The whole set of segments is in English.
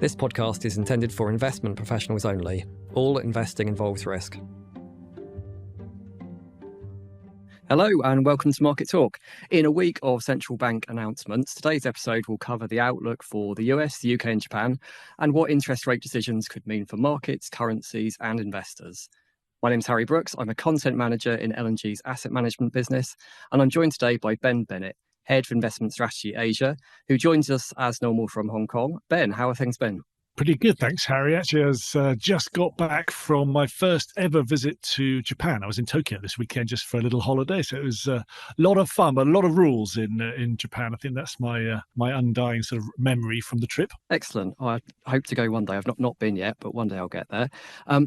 This podcast is intended for investment professionals only. All investing involves risk. Hello and welcome to Market Talk. In a week of central bank announcements, today's episode will cover the outlook for the US, the UK and Japan, and what interest rate decisions could mean for markets, currencies and investors. My name's Harry Brooks. I'm a content manager in L&G's asset management business, and I'm joined today by Bennett, Head of Investment Strategy Asia, who joins us as normal from Hong Kong. Ben, how are things been? Pretty good, thanks, Harry. Actually, I was just got back from my first ever visit to Japan. I was in Tokyo this weekend just for a little holiday, so it was a lot of fun, but a lot of rules in Japan. I think that's my undying sort of memory from the trip. Excellent. I hope to go one day. I've not been yet, but one day I'll get there.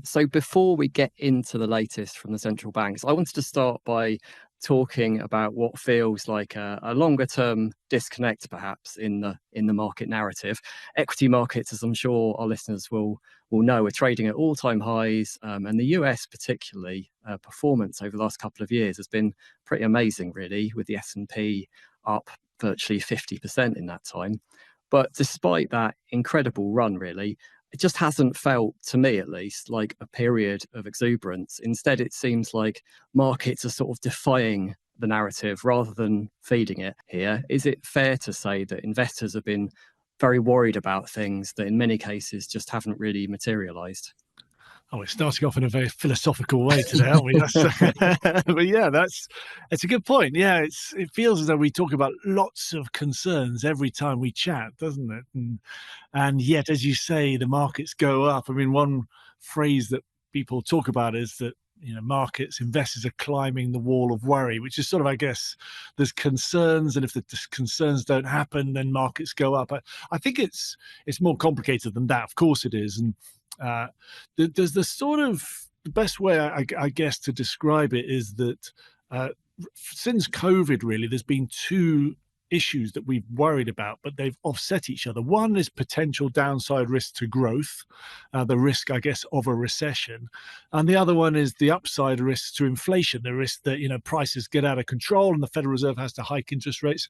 So before we get into the latest from the central banks, I wanted to start by talking about what feels like a longer term disconnect perhaps in the market narrative. Equity markets, as I'm sure our listeners will know, are trading at all-time highs, and the US particularly performance over the last couple of years has been pretty amazing, really, with the S&P up virtually 50% in that time. But despite that incredible run, really, it just hasn't felt, to me at least, like a period of exuberance. Instead, it seems like markets are sort of defying the narrative rather than feeding it here. Is it fair to say that investors have been very worried about things that in many cases just haven't really materialised? Oh, we're starting off in a very philosophical way today, aren't we? But yeah, it's a good point. Yeah, it feels as though we talk about lots of concerns every time we chat, doesn't it? And yet, as you say, the markets go up. I mean, one phrase that people talk about is that, markets, investors are climbing the wall of worry, which is sort of, I guess, there's concerns, and if the concerns don't happen, then markets go up. I think it's more complicated than that. Of course it is. And there's the sort of the best way I guess to describe it is that since COVID, really, there's been two issues that we've worried about, but they've offset each other. One is potential downside risk to growth, the risk, I guess, of a recession. And the other one is the upside risk to inflation, the risk that, prices get out of control and the Federal Reserve has to hike interest rates.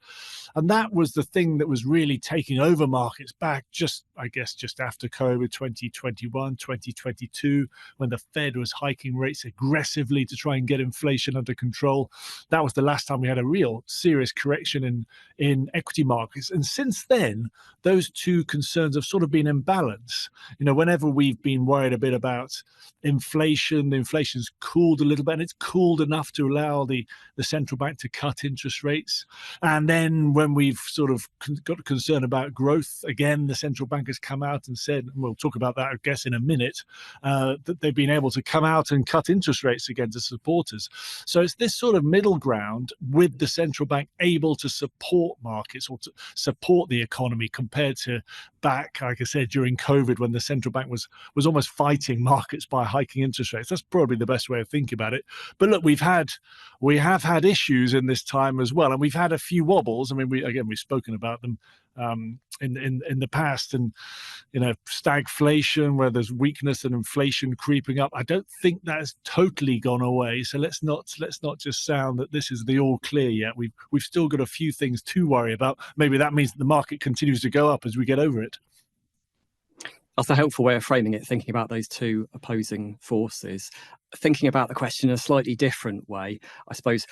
And that was the thing that was really taking over markets back just after COVID, 2021, 2022, when the Fed was hiking rates aggressively to try and get inflation under control. That was the last time we had a real serious correction in equity markets. And since then, those two concerns have sort of been in balance. Whenever we've been worried a bit about inflation, the inflation's cooled a little bit, and it's cooled enough to allow the central bank to cut interest rates. And then when we've sort of got concern about growth, again, the central bank has come out and said, and we'll talk about that, I guess, in a minute, that they've been able to come out and cut interest rates again to supporters. So it's this sort of middle ground with the central bank able to support markets or to support the economy compared to back, like I said, during COVID, when the central bank was almost fighting markets by hiking interest rates. That's probably the best way of thinking about it. But look, we have had issues in this time as well, and we've had a few wobbles. I mean, we've spoken about them in the past, and stagflation, where there's weakness and inflation creeping up. I don't think that has totally gone away. So let's not just sound that this is the all clear yet. We've still got a few things to worry about. Maybe that means that the market continues to go up as we get over it. That's a helpful way of framing it, thinking about those two opposing forces. Thinking about the question in a slightly different way, I suppose,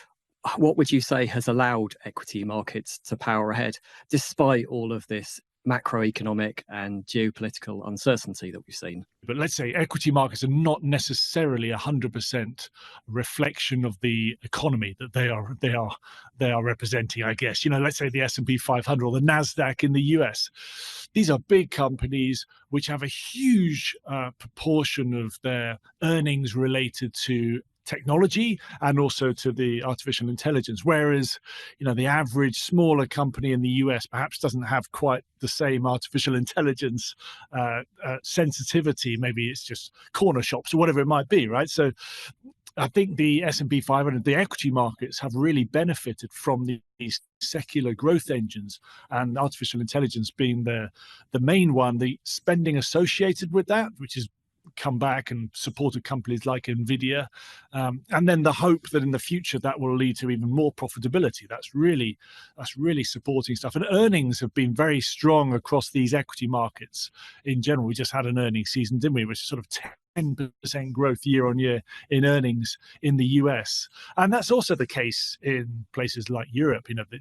what would you say has allowed equity markets to power ahead, despite all of this macroeconomic and geopolitical uncertainty that we've seen? But let's say equity markets are not necessarily 100% reflection of the economy that they are representing, I guess. Let's say the S&P 500 or the NASDAQ in the US. These are big companies which have a huge proportion of their earnings related to technology and also to the artificial intelligence, whereas the average smaller company in the US perhaps doesn't have quite the same artificial intelligence sensitivity. Maybe it's just corner shops or whatever it might be, right? So I think the S&P 500, the equity markets, have really benefited from these secular growth engines, and artificial intelligence being the main one. The spending associated with that, which is come back and supported companies like Nvidia, and then the hope that in the future that will lead to even more profitability. That's really supporting stuff. And earnings have been very strong across these equity markets in general. We just had an earnings season, didn't we, which is sort of 10% growth year on year in earnings in the US. And that's also the case in places like Europe. The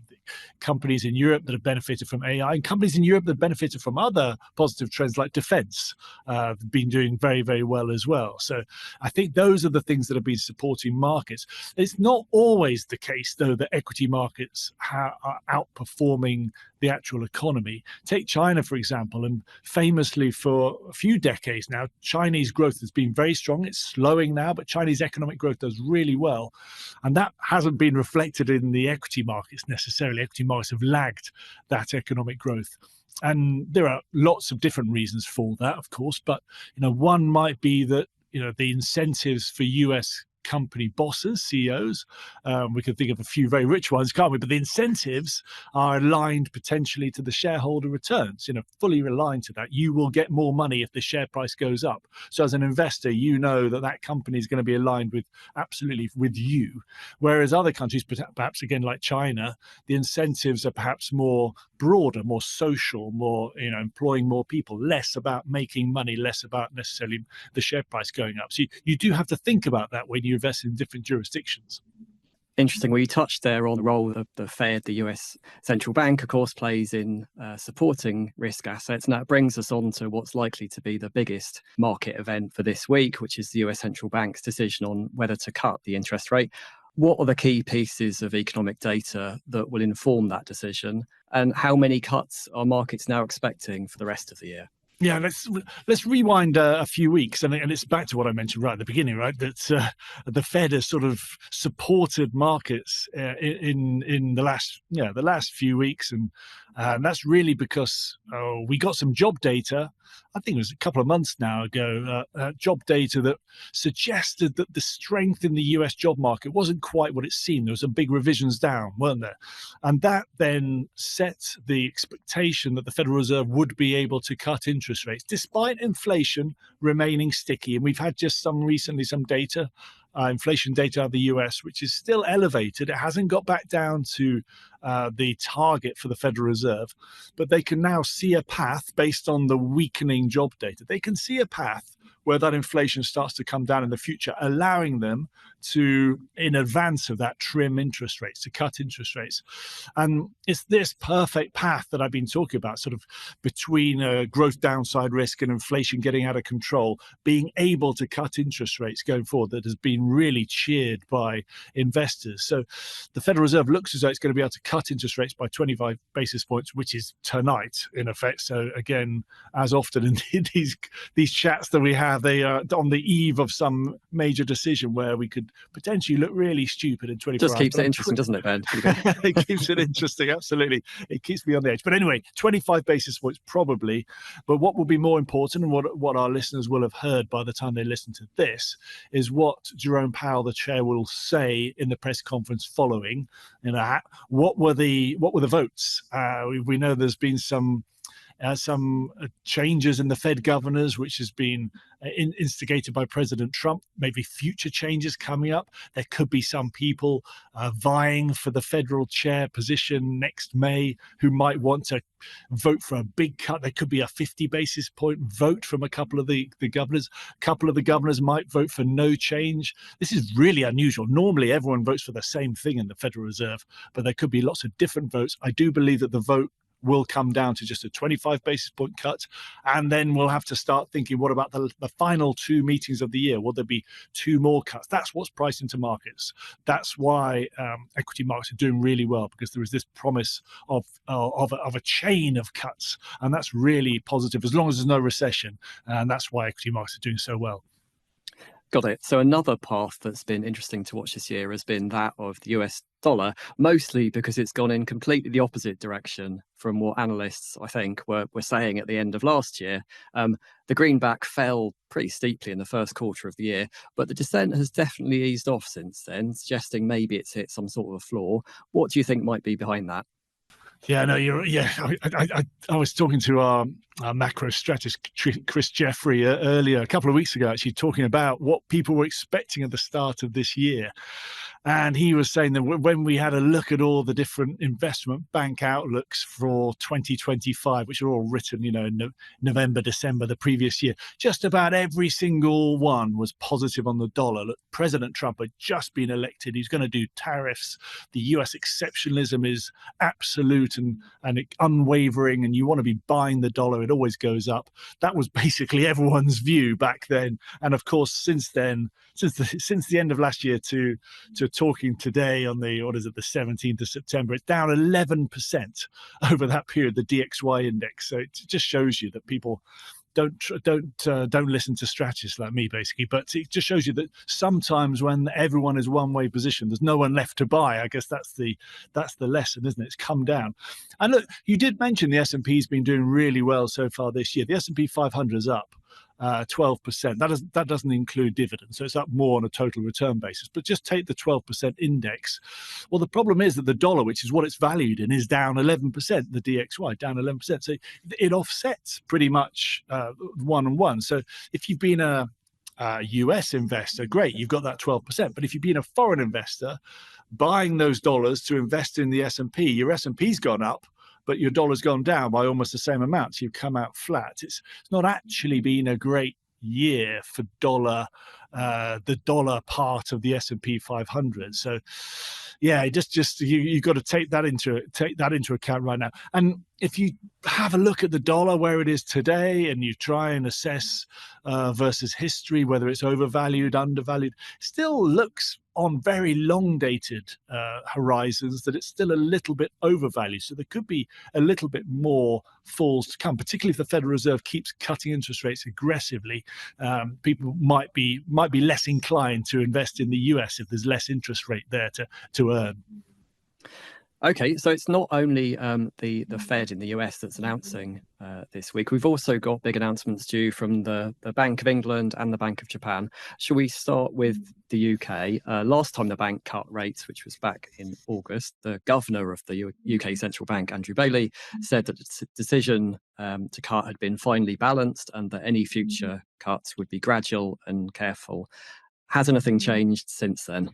companies in Europe that have benefited from AI, and companies in Europe that have benefited from other positive trends like defense have been doing very, very well as well. So I think those are the things that have been supporting markets. It's not always the case, though, that equity markets are outperforming the actual economy. Take China, for example, and famously for a few decades now, Chinese growth has been very strong. It's slowing now, but Chinese economic growth does really well. And that hasn't been reflected in the equity markets necessarily. Equity markets have lagged that economic growth. And there are lots of different reasons for that, of course, but one might be that the incentives for US company bosses, CEOs, we could think of a few very rich ones, can't we? But the incentives are aligned potentially to the shareholder returns, fully aligned to that. You will get more money if the share price goes up. So as an investor, that company is going to be aligned absolutely with you. Whereas other countries, perhaps again like China, the incentives are perhaps more broader, more social, more, employing more people, less about making money, less about necessarily the share price going up. So you do have to think about that when you invest in different jurisdictions. Interesting. Well, you touched there on the role of the Fed, the US central bank, of course, plays in supporting risk assets. Now, it brings us on to what's likely to be the biggest market event for this week, which is the US central bank's decision on whether to cut the interest rate. What are the key pieces of economic data that will inform that decision? And how many cuts are markets now expecting for the rest of the year? Yeah, let's rewind a few weeks, and it's back to what I mentioned right at the beginning, right? That the Fed has sort of supported markets in the last few weeks, and that's really because we got some job data. I think it was a couple of months now ago, job data that suggested that the strength in the US job market wasn't quite what it seemed. There was some big revisions down, weren't there? And that then set the expectation that the Federal Reserve would be able to cut interest rates, despite inflation remaining sticky. And we've had just recently some data, inflation data out of the US, which is still elevated. It hasn't got back down to the target for the Federal Reserve, but they can now see a path based on the weakening job data. They can see a path where that inflation starts to come down in the future, allowing them to, in advance of that, trim interest rates, to cut interest rates. And it's this perfect path that I've been talking about, sort of between growth downside risk and inflation getting out of control, being able to cut interest rates going forward, that has been really cheered by investors. So the Federal Reserve looks as though it's going to be able to cut interest rates by 25 basis points, which is tonight, in effect. So again, as often in these chats that we have, they are on the eve of some major decision where we could potentially look really stupid in 24 hours. Just keeps it interesting, doesn't it, Ben? It keeps it interesting, absolutely. It keeps me on the edge. But anyway, 25 basis points probably. But what will be more important, and what our listeners will have heard by the time they listen to this, is what Jerome Powell, the chair, will say in the press conference following. What were the votes? We know there's been some changes in the Fed governors, which has been instigated by President Trump, maybe future changes coming up. There could be some people vying for the federal chair position next May who might want to vote for a big cut. There could be a 50 basis point vote from a couple of the governors. A couple of the governors might vote for no change. This is really unusual. Normally, everyone votes for the same thing in the Federal Reserve, but there could be lots of different votes. I do believe that the vote will come down to just a 25 basis point cut. And then we'll have to start thinking, what about the final two meetings of the year? Will there be two more cuts? That's what's priced into markets. That's why equity markets are doing really well, because there is this promise of a chain of cuts. And that's really positive, as long as there's no recession. And that's why equity markets are doing so well. Got it. So another path that's been interesting to watch this year has been that of the US dollar, mostly because it's gone in completely the opposite direction from what analysts, I think, were saying at the end of last year. The greenback fell pretty steeply in the first quarter of the year, but the descent has definitely eased off since then, suggesting maybe it's hit some sort of a floor. What do you think might be behind that? Yeah, no, you're. Yeah, I was talking to our macro strategist Chris Jeffrey earlier, a couple of weeks ago, actually talking about what people were expecting at the start of this year. And he was saying that when we had a look at all the different investment bank outlooks for 2025, which are all written, in November, December, the previous year, just about every single one was positive on the dollar. Look, President Trump had just been elected. He's going to do tariffs. The US exceptionalism is absolute and unwavering, and you want to be buying the dollar. It always goes up. That was basically everyone's view back then. And of course, since then, since the end of last year to talking today on the 17th of September, it's down 11% over that period, the DXY index. So it just shows you that people don't listen to strategists like me, basically. But it just shows you that sometimes when everyone is one way position, there's no one left to buy. I guess that's the lesson, isn't it? It's come down. And look, you did mention the S&P's been doing really well so far this year. The S&P 500 is up 12%. That doesn't include dividends, so it's up more on a total return basis. But just take the 12% index. Well, the problem is that the dollar, which is what it's valued in, is down 11%. The DXY down 11%. So it offsets pretty much 1 and 1. So if you've been a US investor, great, you've got that 12%. But if you've been a foreign investor buying those dollars to invest in the S&P, your S&P's gone up, but your dollar's gone down by almost the same amount. So you've come out flat. It's not actually been a great year for the dollar part of the S&P 500. So yeah, you've got to take that into account right now. And if you have a look at the dollar where it is today and you try and assess versus history, whether it's overvalued, undervalued, still looks on very long dated horizons that it's still a little bit overvalued. So there could be a little bit more falls to come, particularly if the Federal Reserve keeps cutting interest rates aggressively. People might be less inclined to invest in the US if there's less interest rate there to earn. Okay, so it's not only the Fed in the US that's announcing this week. We've also got big announcements due from the Bank of England and the Bank of Japan. Shall we start with the UK? Last time the bank cut rates, which was back in August, the governor of the UK Central Bank, Andrew Bailey, said that the decision to cut had been finely balanced and that any future cuts would be gradual and careful. Has anything changed since then?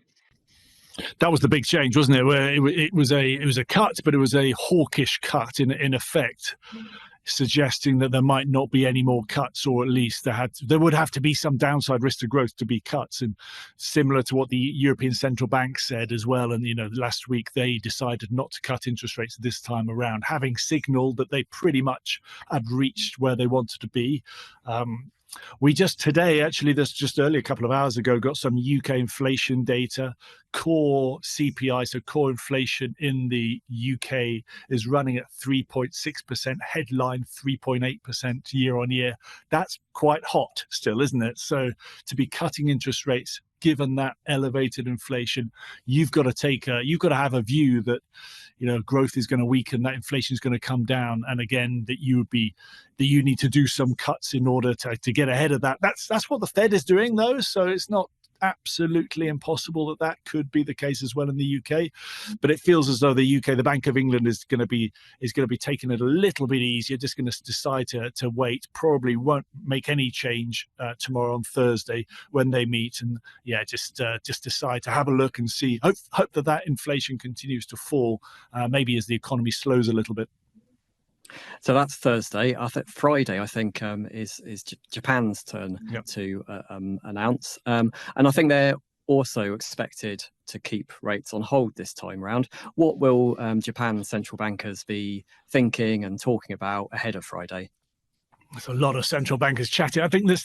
That was the big change, wasn't it? Where it was a cut, but it was a hawkish cut in effect, suggesting that there might not be any more cuts, or at least there would have to be some downside risk to growth to be cuts, and similar to what the European Central Bank said as well. And last week they decided not to cut interest rates this time around, having signalled that they pretty much had reached where they wanted to be. We just today, actually, just earlier, a couple of hours ago, got some UK inflation data. Core CPI, so core inflation in the UK, is running at 3.6%, headline 3.8% year on year. That's quite hot still, isn't it? So to be cutting interest rates, given that elevated inflation, you've got to have a view that growth is going to weaken, that inflation is going to come down, and again that you need to do some cuts in order to get ahead of that. That's what the Fed is doing, though. So it's not absolutely impossible that could be the case as well in the UK, but it feels as though the Bank of England is going to be taking it a little bit easier, just going to decide to wait, probably won't make any change tomorrow on Thursday when they meet, and just decide to have a look and see, hope that inflation continues to fall, maybe as the economy slows a little bit. So that's Thursday. Friday, I think, is Japan's turn to announce. And I think they're also expected to keep rates on hold this time round. What will Japan's central bankers be thinking and talking about ahead of Friday? There's a lot of central bankers chatting. I think there's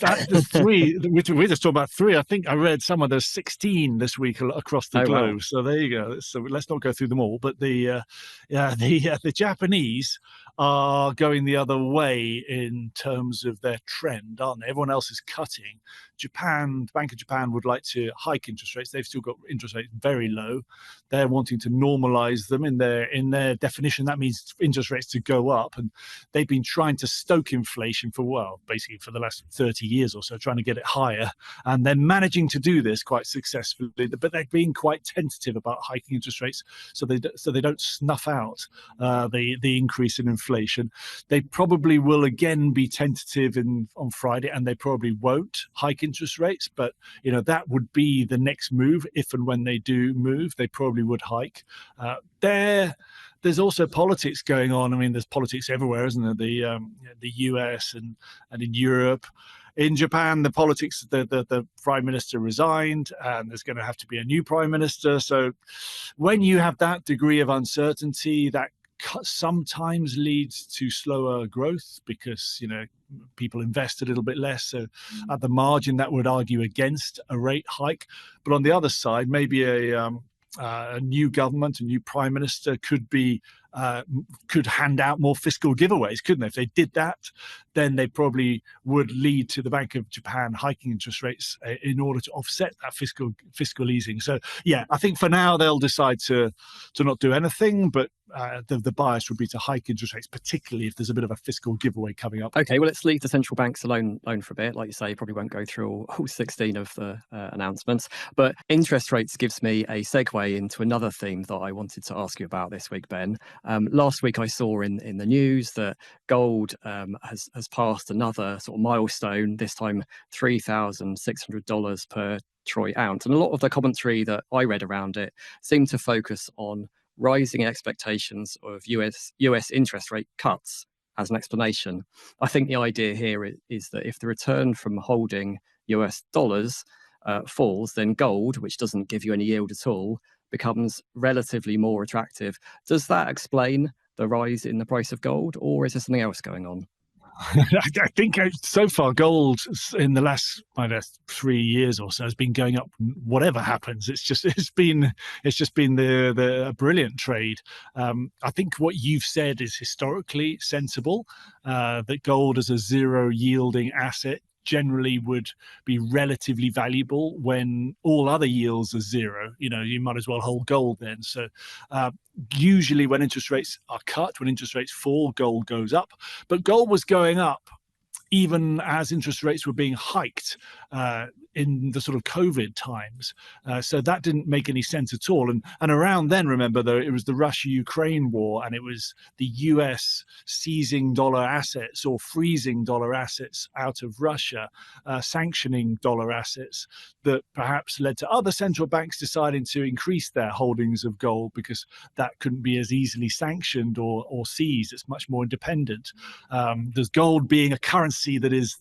three. We just talked about three. I think I read there's 16 this week across the globe. Wow. So there you go. So let's not go through them all. But the Japanese are going the other way in terms of their trend, aren't they? Everyone else is cutting. Japan, the Bank of Japan would like to hike interest rates. They've still got interest rates very low. They're wanting to normalize them in their definition. That means interest rates to go up, and they've been trying to stoke inflation for, well, basically for the last 30 years or so, trying to get it higher, and they're managing to do this quite successfully. But they're being quite tentative about hiking interest rates, so they don't snuff out the increase in inflation. They probably will again be tentative on Friday, and they probably won't hike interest rates. But that would be the next move. If and when they do move, they probably would hike. There's also politics going on. I mean, there's politics everywhere, isn't there? The US and in Europe. In Japan, the politics, the prime minister resigned, and there's going to have to be a new prime minister. So when you have that degree of uncertainty, that sometimes leads to slower growth because people invest a little bit less. So at the margin, that would argue against a rate hike. But on the other side, maybe a new government, a new prime minister could hand out more fiscal giveaways, couldn't they? If they did that, then they probably would lead to the Bank of Japan hiking interest rates in order to offset that fiscal easing. So yeah, I think for now they'll decide to not do anything, but the bias would be to hike interest rates, particularly if there's a bit of a fiscal giveaway coming up. Okay, well, let's leave the central banks alone for a bit. Like you say, you probably won't go through all 16 of the announcements. But interest rates gives me a segue into another theme that I wanted to ask you about this week, Ben. Last week I saw in the news that gold has passed another sort of milestone, this time $3,600 per troy ounce. And a lot of the commentary that I read around it seemed to focus on rising expectations of US interest rate cuts as an explanation. I think the idea here is that if the return from holding US dollars falls, then gold, which doesn't give you any yield at all, becomes relatively more attractive. Does that explain the rise in the price of gold, or is there something else going on? I think so far gold in the last 3 years or so has been going up. Whatever happens, it's just been a brilliant trade. I think what you've said is historically sensible. That gold as a zero yielding asset generally would be relatively valuable when all other yields are zero. You might as well hold gold then. So usually when interest rates are cut, when interest rates fall, gold goes up. But gold was going up even as interest rates were being hiked in the sort of COVID times. So that didn't make any sense at all. And around then, remember, though, it was the Russia-Ukraine war, and it was the US seizing dollar assets or freezing dollar assets out of Russia, sanctioning dollar assets, that perhaps led to other central banks deciding to increase their holdings of gold because that couldn't be as easily sanctioned or seized. It's much more independent. There's gold being a currency that is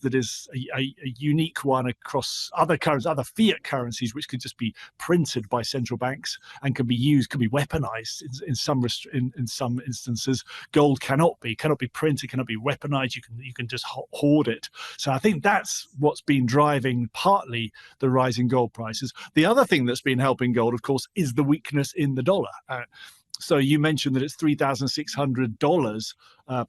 a unique one across other currencies, other fiat currencies, which could just be printed by central banks and can be weaponized in some instances. Gold cannot be printed, cannot be weaponized. You can just hoard it. So I think that's what's been driving partly the rise in gold prices. The other thing that's been helping gold, of course, is the weakness in the dollar. So you mentioned that it's $3,600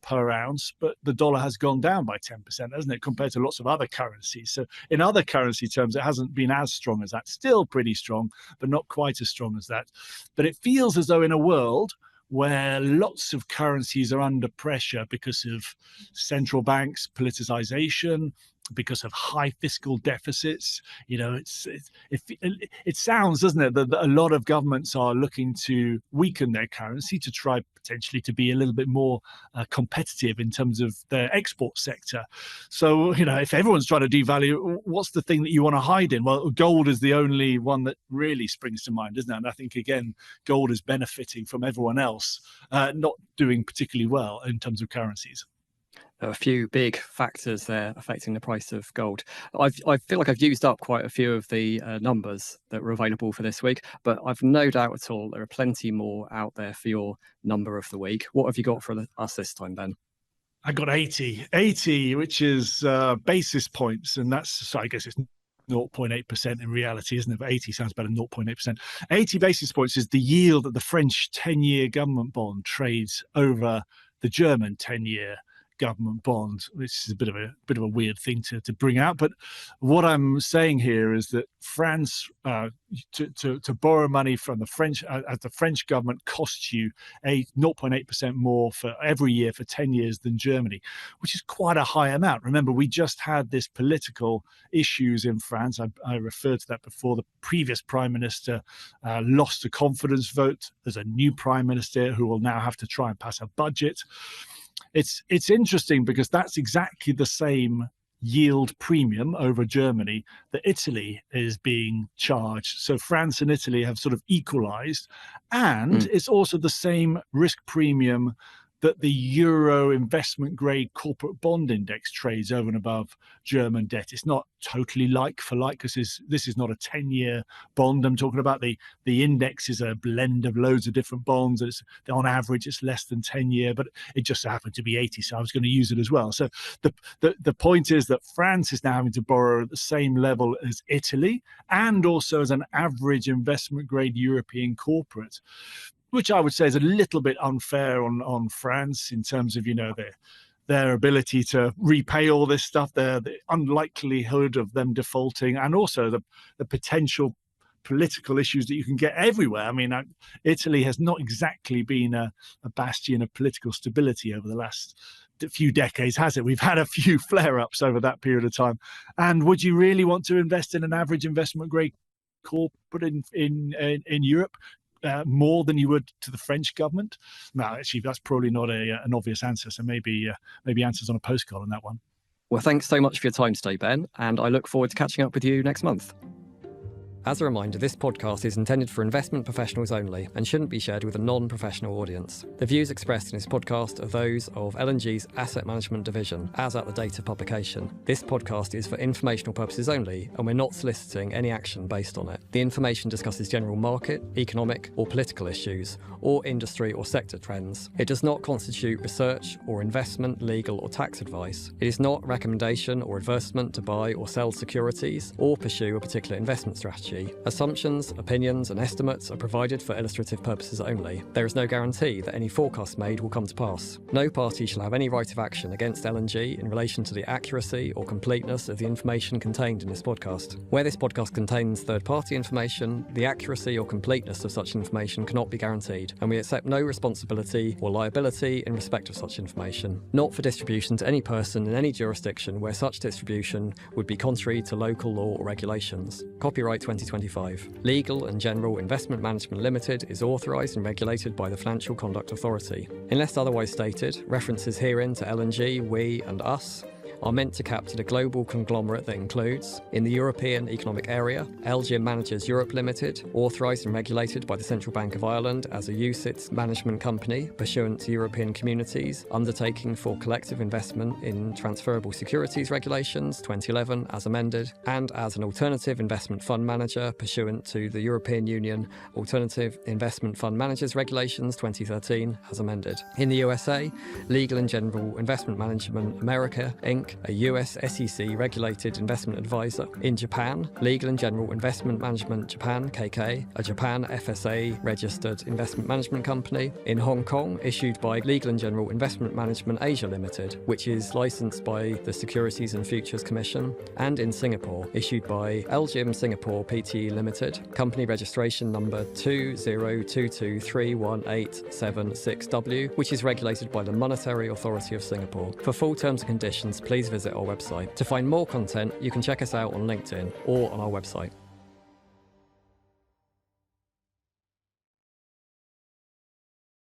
per ounce, but the dollar has gone down by 10%, hasn't it, compared to lots of other currencies. So in other currency terms, it hasn't been as strong as that. Still pretty strong, but not quite as strong as that. But it feels as though in a world where lots of currencies are under pressure because of central banks, politicization, because of high fiscal deficits. It sounds, doesn't it, that a lot of governments are looking to weaken their currency to try potentially to be a little bit more competitive in terms of their export sector. So, if everyone's trying to devalue, what's the thing that you want to hide in? Well, gold is the only one that really springs to mind, isn't it? And I think, again, gold is benefiting from everyone else not doing particularly well in terms of currencies. A few big factors there affecting the price of gold. I feel like I've used up quite a few of the numbers that were available for this week, but I've no doubt at all there are plenty more out there for your number of the week. What have you got for us this time, Ben? I got 80, which is basis points, and so I guess it's 0.8% in reality, isn't it? But 80 sounds better than 0.8%. 80 basis points is the yield that the French 10-year government bond trades over the German 10-year government bond. This is a bit of a weird thing to bring out, but what I'm saying here is that France to borrow money from the French as the French government costs you 0.8% more for every year for 10 years than Germany, which is quite a high amount. Remember, we just had this political issues in France. I referred to that before. The previous prime minister lost a confidence vote. There's a new prime minister who will now have to try and pass a budget. It's interesting because that's exactly the same yield premium over Germany that Italy is being charged. So France and Italy have sort of equalized, and it's also the same risk premium that the Euro investment grade corporate bond index trades over and above German debt. It's not totally like for like, because this is not a 10-year bond. I'm talking about the index is a blend of loads of different bonds. On average, it's less than 10-year, but it just happened to be 80, so I was going to use it as well. So the point is that France is now having to borrow at the same level as Italy, and also as an average investment grade European corporate, which I would say is a little bit unfair on France in terms of, their ability to repay all this stuff, the unlikelihood of them defaulting, and also the potential political issues that you can get everywhere. I mean, Italy has not exactly been a bastion of political stability over the last few decades, has it? We've had a few flare-ups over that period of time. And would you really want to invest in an average investment grade corporate in Europe? More than you would to the French government? No, actually, that's probably not an obvious answer. So maybe answers on a postcard on that one. Well, thanks so much for your time today, Ben, and I look forward to catching up with you next month. As a reminder, this podcast is intended for investment professionals only and shouldn't be shared with a non-professional audience. The views expressed in this podcast are those of L&G's Asset Management Division, as at the date of publication. This podcast is for informational purposes only, and we're not soliciting any action based on it. The information discusses general market, economic, or political issues, or industry or sector trends. It does not constitute research or investment, legal, or tax advice. It is not a recommendation or advertisement to buy or sell securities or pursue a particular investment strategy. Assumptions, opinions, and estimates are provided for illustrative purposes only. There is no guarantee that any forecast made will come to pass. No party shall have any right of action against L&G in relation to the accuracy or completeness of the information contained in this podcast. Where this podcast contains third-party information, the accuracy or completeness of such information cannot be guaranteed, and we accept no responsibility or liability in respect of such information. Not for distribution to any person in any jurisdiction where such distribution would be contrary to local law or regulations. Copyright 2025. Legal and General Investment Management Limited is authorised and regulated by the Financial Conduct Authority. Unless otherwise stated, references herein to L&G, we and us are meant to capture the global conglomerate that includes, in the European Economic Area, LGIM Managers Europe Limited, authorised and regulated by the Central Bank of Ireland as a UCITS management company pursuant to European Communities Undertaking for Collective Investment in Transferable Securities Regulations 2011 as amended, and as an alternative investment fund manager pursuant to the European Union Alternative Investment Fund Managers Regulations 2013 as amended. In the USA, Legal and General Investment Management America, Inc., a US SEC regulated investment advisor. In Japan, Legal and General Investment Management Japan KK, a Japan FSA registered investment management company. In Hong Kong, issued by Legal and General Investment Management Asia Limited, which is licensed by the Securities and Futures Commission. And in Singapore, issued by LGIM Singapore Pte Limited, company registration number 2022318766W, which is regulated by the Monetary Authority of Singapore. For full terms and conditions, please visit our website. To find more content, you can check us out on LinkedIn or on our website.